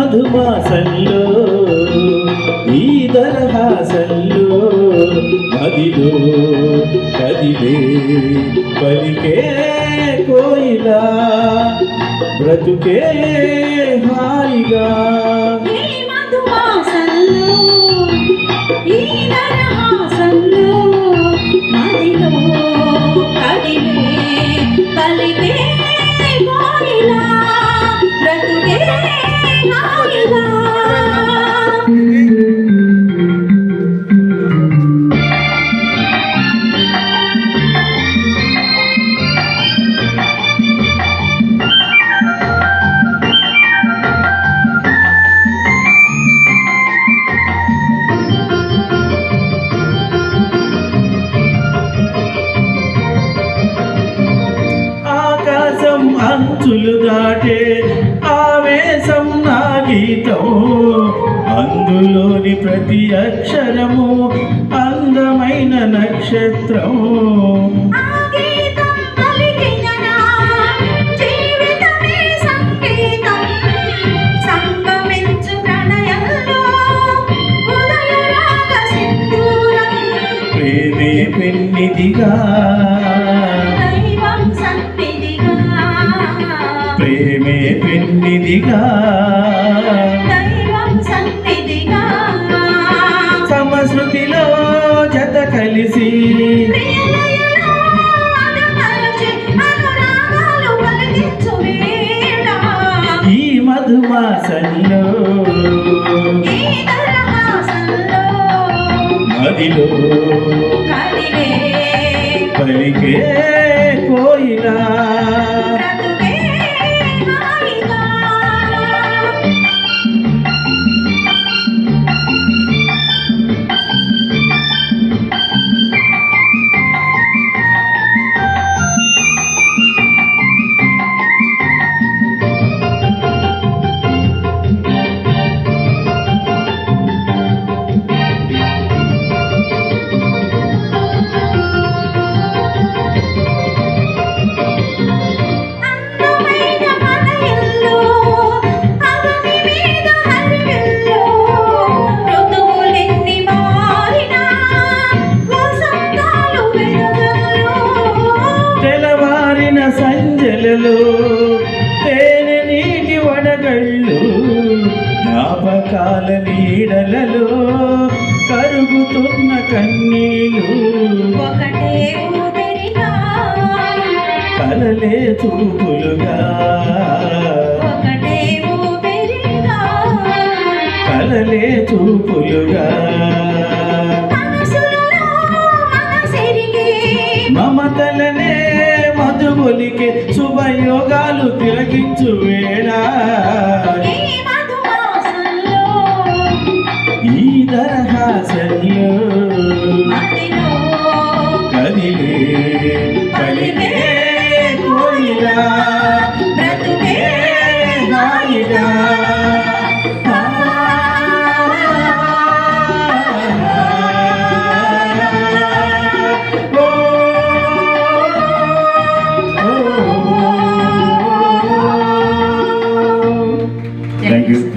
మధుమాసంలో ఈ దరహాసంలో మదిలో కదిలే పలికే కోయిలా బ్రతుకే హాయిగా అంచులు దాటే ఆవేశం నా గీతం అందులోని ప్రతి అక్షరము అందమైన నక్షత్రం ప్రేమే పెన్నిదిగా ప్రేమే పెన్నిదిగా సమశృతిలో జత కలిసి ఈ మధుమాసంలో మదిలో పలికే కోయిలా సంజలలో తేనె నీటి వడగళ్ళు జ్ఞాపకాల నీడలలో కరుగుతున్న కన్నీళ్ళు ఒకటే ఊపిరిగా కలలే చూపులుగా ఒకటే ఊపిరిగా కలలే చూపులుగా మమతలనే మధుబొలికే శుభయోగాలు తిలకించు వేళ ఈ దరహాసంలో